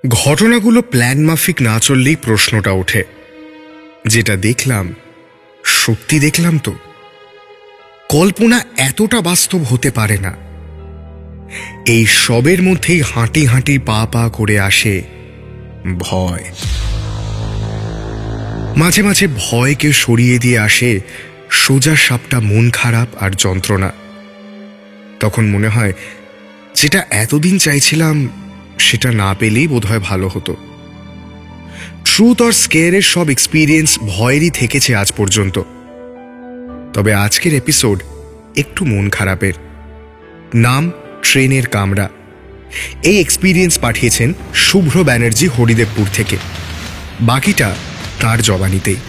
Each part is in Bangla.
ঘটনাগুলো প্ল্যান মাফিক না চললেই প্রশ্নটা ওঠে, যেটা দেখলাম সত্যি দেখলাম তো? কল্পনা এতটা বাস্তব হতে পারে না। এই সবের মধ্যেই হাঁটি হাঁটি পা পা করে আসে ভয়। মাঝে মাঝে ভয়কে সরিয়ে দিয়ে আসে সোজা সাপটা মন খারাপ আর যন্ত্রণা। তখন মনে হয় যেটা এতদিন চাইছিলাম সেটা না পেলেই বোধহয় ভালো হতো। ট্রুথ অর স্কেয়ারের সব এক্সপিরিয়েন্স ভয়েরই থেকেছে আজ পর্যন্ত। তবে আজকের এপিসোড একটু মন খারাপের। নাম ট্রেনের কামরা। এই এক্সপিরিয়েন্স পাঠিয়েছেন শুভ্র ব্যানার্জি হরিদেবপুর থেকে। বাকিটা তার জবানিতেই।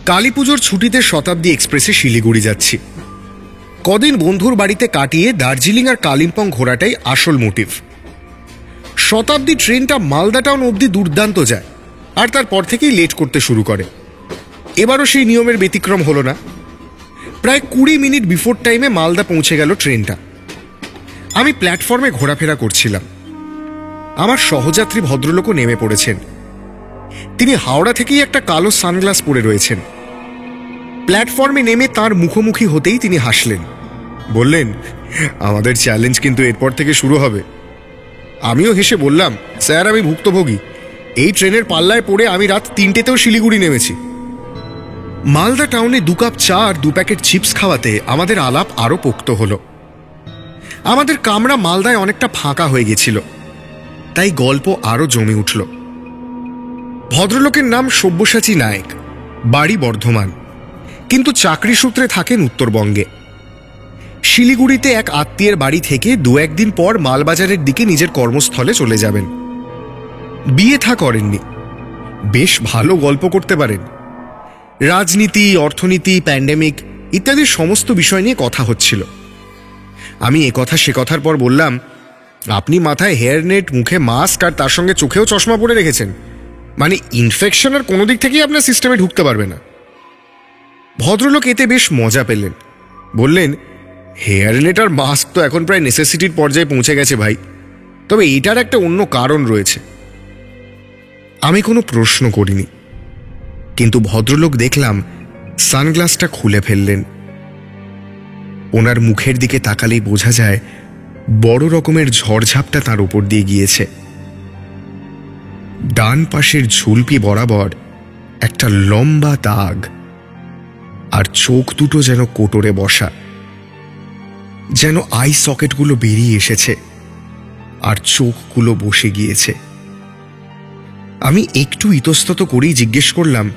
কালীপুজোর ছুটিতে শতাব্দী এক্সপ্রেসে শিলিগুড়ি যাচ্ছি। কদিন বন্ধুর বাড়িতে কাটিয়ে দার্জিলিং আর কালিম্পং ঘোরাটাই আসল মোটিভ। শতাব্দী ট্রেনটা মালদা টাউন অবধি দুর্দান্ত যায়, আর তারপর থেকেই লেট করতে শুরু করে। এবারও সেই নিয়মের ব্যতিক্রম হলো না। প্রায় 20 মিনিট বিফোর টাইমে মালদা পৌঁছে গেল ট্রেনটা। আমি প্ল্যাটফর্মে ঘোরাফেরা করছিলাম। আমার সহযাত্রী ভদ্রলোকও নেমে পড়েছেন। তিনি হাওড়া থেকেই একটা কালো সানগ্লাস পরে রয়েছেন। প্ল্যাটফর্মে নেমে তার মুখোমুখি হতেই তিনি হাসলেন, বললেন, আমাদের চ্যালেঞ্জ কিন্তু এরপর থেকে শুরু হবে। আমিও হেসে বললাম, স্যার আমি ভুক্তভোগী। এই ট্রেনের পাল্লায় পড়ে আমি রাত 3টেতেও শিলিগুড়ি নেমেছি। মালদা টাউনে 2 কাপ চা আর 2 প্যাকেট চিপস খাওয়াতে আমাদের আলাপ আরও পোক্ত হলো। আমাদের কামরা মালদায় অনেকটা ফাঁকা হয়ে গেছিল, তাই গল্প আরও জমে উঠল। ভদ্রলোকের নাম সব্যসাচী নায়েক, বাড়ি বর্ধমান, কিন্তু চাকরি সূত্রে থাকেন উত্তরবঙ্গে। শিলিগুড়িতে এক আত্মীয়ের বাড়ি থেকে 2-1 দিন পর মালবাজারের দিকে নিজের কর্মস্থলে চলে যাবেন। বিয়ে থা করেননি, বেশ ভালো গল্প করতে পারেন। রাজনীতি, অর্থনীতি, প্যান্ডেমিক ইত্যাদি সমস্ত বিষয় নিয়ে কথা হচ্ছিল। আমি এ কথা সে কথার পর বললাম, আপনি মাথায় হেয়ার নেট, মুখে মাস্ক আর তার সঙ্গে চোখেও চশমা পরে রেখেছেন, মানে ইনফেকশন আর কোনো দিক থেকেই আপনার সিস্টেমে ঢুকতে পারবে না। ভদ্রলোক এতে বেশ মজা পেলেন, বললেন, হেয়ার নেট আর মাস্ক তো এখন প্রায় নেসেসিটির পর্যায়ে পৌঁছে গেছে ভাই, তবে এটার একটা অন্য কারণ রয়েছে। আমি কোনো প্রশ্ন করিনি, কিন্তু ভদ্রলোক দেখলাম সানগ্লাসটা খুলে ফেললেন। ওনার মুখের দিকে তাকালেই বোঝা যায় বড় রকমের ঝড়ঝাপটা তার উপর দিয়ে গিয়েছে। ডান পাশের ঝুলপি বরাবর একটা লম্বা দাগ, আর চোখ দুটো যেন কোটরে বসা, যেন আই সকেটগুলো বেরিয়ে এসেছে আর চোখগুলো বসে গিয়েছে। আমি একটু ইতস্তত করেই জিজ্ঞেস করলাম,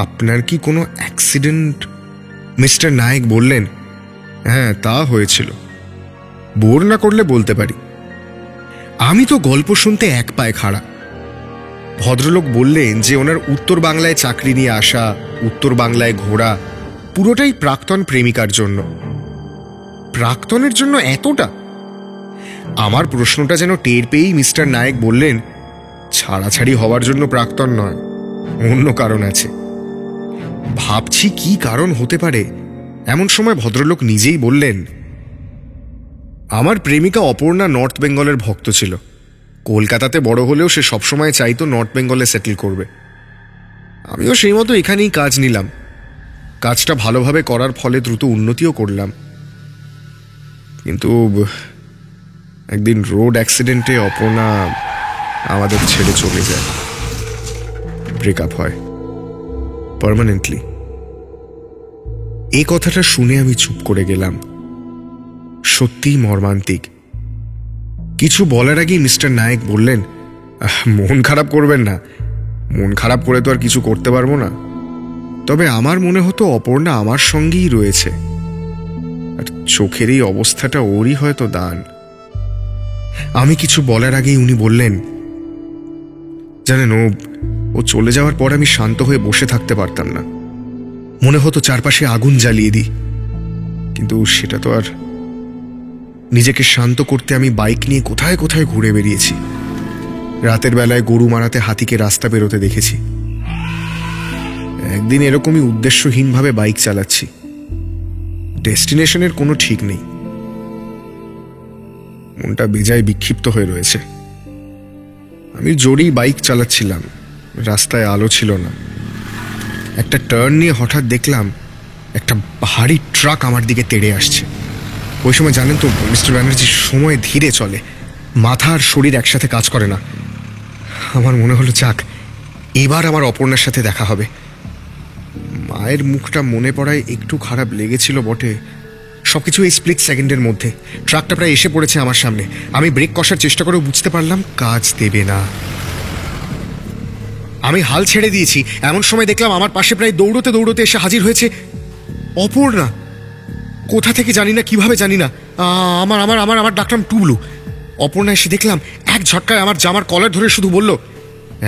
আপনার কি কোনো অ্যাক্সিডেন্ট? মিস্টার নায়েক বললেন, হ্যাঁ তা হয়েছিল, বোর না করলে বলতে পারি। আমি তো গল্প শুনতে এক পায়ে খাড়া। ভদ্রলোক বললেন যে ওনার উত্তর বাংলায় চাকরি নিয়ে আসা, উত্তর বাংলায় ঘোরা, পুরোটাই প্রাক্তন প্রেমিকার জন্য। প্রাক্তনের জন্য এতটা? আমার প্রশ্নটা যেন টের পেয়েই মিস্টার নায়েক বললেন, ছাড়াছাড়ি হওয়ার জন্য প্রাক্তন নয়, অন্য কারণ আছে। ভাবছি কি কারণ হতে পারে। এমন সময় ভদ্রলোক নিজেই বললেন, আমার প্রেমিকা অপর্ণা নর্থ বেঙ্গলের ভক্ত ছিল। কলকাতাতে বড় হলেও সে সবসময় চাইতো নর্থ বেঙ্গলে সেটেল করবে। আমিও সেই মতো এখানেই কাজ নিলাম। কাজটা ভালোভাবে করার ফলে দ্রুত উন্নতিও করলাম। কিন্তু একদিন রোড অ্যাক্সিডেন্টে অপর্ণা আমাদের ছেড়ে চলে যায়। ব্রেকআপ হয় পার্মানেন্টলি। এই কথাটা শুনে আমি চুপ করে গেলাম। সত্যিই মর্মান্তিক। কিছু বলার আগেই মিস্টার নায়েক বললেন, মন খারাপ করবেন না, মন খারাপ করে তো আর কিছু করতে পারবো না। তবে আমার মনে হতো অপর্ণা আমার সঙ্গেই রয়েছে, আর চোখের এই অবস্থাটা ওরই হয়তো দান। আমি কিছু বলার আগেই উনি বললেন, জানেন ও চলে যাওয়ার পর আমি শান্ত হয়ে বসে থাকতে পারতাম না। মনে হতো চারপাশে আগুন জ্বালিয়ে দিই, কিন্তু সেটা তো আর। নিজেকে শান্ত করতে আমি বাইক নিয়ে কোথায় কোথায় ঘুরে বেরিয়েছি। রাতের বেলায় গরু মারাতে হাতিকে রাস্তা বেরোতে দেখেছি। একদিন এরকমই উদ্দেশ্যহীনভাবে বাইক চালাচ্ছি। ডেস্টিনেশনের কোনো ঠিক নেই। মনটা বেজায় বিক্ষিপ্ত হয়ে রয়েছে। আমি জোরেই বাইক চালাচ্ছিলাম, রাস্তায় আলো ছিল না। একটা টার্ন নিয়ে হঠাৎ দেখলাম একটা ভারী ট্রাক আমার দিকে তেড়ে আসছে। ওই সময় জানেন তো মিস্টার ব্যানার্জি, সময় ধীরে চলে, মাথা আর শরীর একসাথে কাজ করে না। আমার মনে হলো যাক, এবার আমার অপর্ণার সাথে দেখা হবে। মায়ের মুখটা মনে পড়ায় একটু খারাপ লেগেছিল বটে। সবকিছু এই স্প্লিট সেকেন্ডের মধ্যে। ট্রাকটা প্রায় এসে পড়েছে আমার সামনে। আমি ব্রেক কষার চেষ্টা করেও বুঝতে পারলাম কাজ দেবে না। আমি হাল ছেড়ে দিয়েছি, এমন সময় দেখলাম আমার পাশে প্রায় দৌড়তে দৌড়তে এসে হাজির হয়েছে অপর্ণা। কোথা থেকে জানি না, কিভাবে জানি না। আমার আমার আমার আমার ডাকলাম টুবলু। অপর্ণা এসে দেখলাম এক ঝটকায় আমার জামার কলার ধরে শুধু বলল,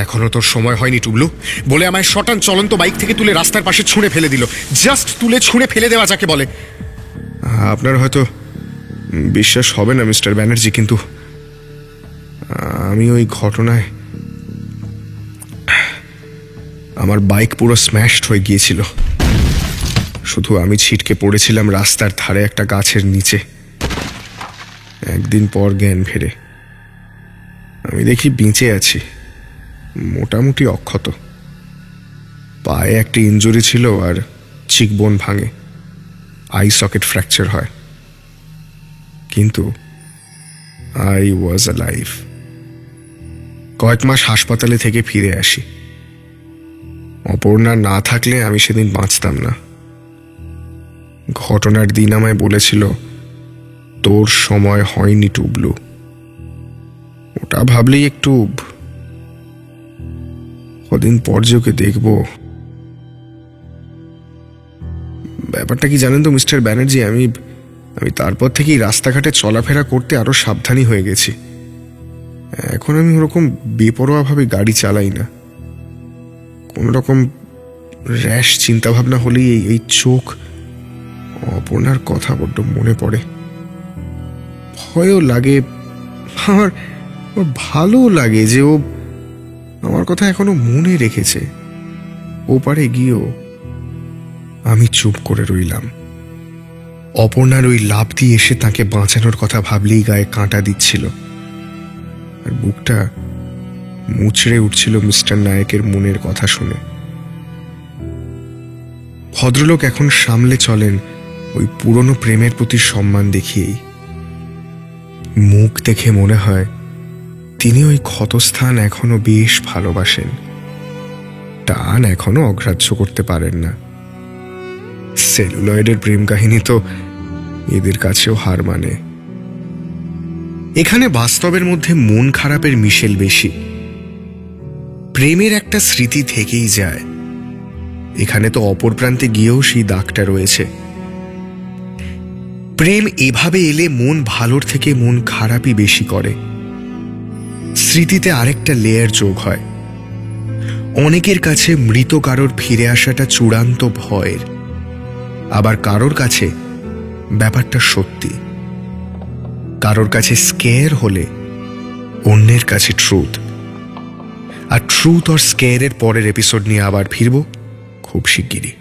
এখনো তোর সময় হয়নি টুবলু, বলে আমায় শটান চলন্ত বাইক থেকে তুলে রাস্তার পাশে ছুঁড়ে ফেলে দিল। জাস্ট তুলে ছুঁড়ে ফেলে দেওয়া যাকে বলে। আপনার হয়তো বিশ্বাস হবে না মিস্টার ব্যানার্জি, কিন্তু আমি ওই ঘটনায় আমার বাইক পুরো স্ম্যাশড হয়ে গিয়েছিল। শুধু আমি ছিটকে পড়েছিলাম রাস্তার ধারে একটা গাছের নিচে। একদিন পর জ্ঞান ফেরে আমি দেখি বেঁচে আছি, মোটামুটি অক্ষত। পায়ে একটা ইনজুরি ছিল আর চিকবোন ভাঙে, আই সকেট ফ্র্যাকচার হয়, কিন্তু আই ওয়াজ অ্যালাইভ। কয়েক মাস হাসপাতালে থেকে ফিরে আসি। অপর্ণা না থাকলে আমি সেদিন বাঁচতাম না। ঘটনার দিন আমায় বলেছিল, তোর সময় হয়নি টুবলু। ওটা ভাবলেই একটু, কদিন পর যে ওকে দেখব। ব্যাপারটা কি জানেন তো মিস্টার ব্যানার্জি, আমি তারপর থেকেই রাস্তাঘাটে চলাফেরা করতে আরো সাবধানী হয়ে গেছি। এখন আমি ওরকম বেপরোয়াভাবে গাড়ি চালাই না। কোন রকম র্যাশ চিন্তাভাবনা হলেই এই চোখ অপর্ণার কথা বড্ড মনে পড়ে। ভয়ও লাগে, আমার ভালো লাগে যে ও আমার কথা এখনো মনে রেখেছে। ওপারে গিয়েও আমি চুপ করে রইলাম। অপর্ণার ওই লাফ দিয়ে এসে তাকে বাঁচানোর কথা ভাবলেই গায়ে কাঁটা দিচ্ছিল, আর বুকটা মুচড়ে উঠছিল মিস্টার নায়কের মনের কথা শুনে। ভদ্রলোক এখন সামলে চলেন ওই পুরনো প্রেমের প্রতি সম্মান দেখিয়েই। মুখ দেখে মনে হয় তিনি ওই ক্ষতস্থান এখনো বেশ ভালোবাসেন, টান এখনো অগ্রাহ্য করতে পারেন না। সেলুলয়েডের প্রেম কাহিনী তো এদের কাছেও হার মানে। এখানে বাস্তবের মধ্যে মন খারাপের মিশেল বেশি। প্রেমের একটা স্মৃতি থেকেই যায়, এখানে তো অপর প্রান্তে গিয়েও সেই দাগটা রয়েছে। প্রেম এভাবে এলে মন ভালোর থেকে মন খারাপই বেশি করে। স্মৃতিতে আরেকটা লেয়ার যোগ হয়। অনেকের কাছে মৃত কারোর ফিরে আসাটা চূড়ান্ত ভয়ের, আবার কারোর কাছে ব্যাপারটা সত্যি। কারোর কাছে স্কেয়ার হলে অন্যের কাছে ট্রুথ। আর ট্রুথ আর স্কেয়ারের পরের এপিসোড নিয়ে আবার ফিরব খুব শিগগিরই।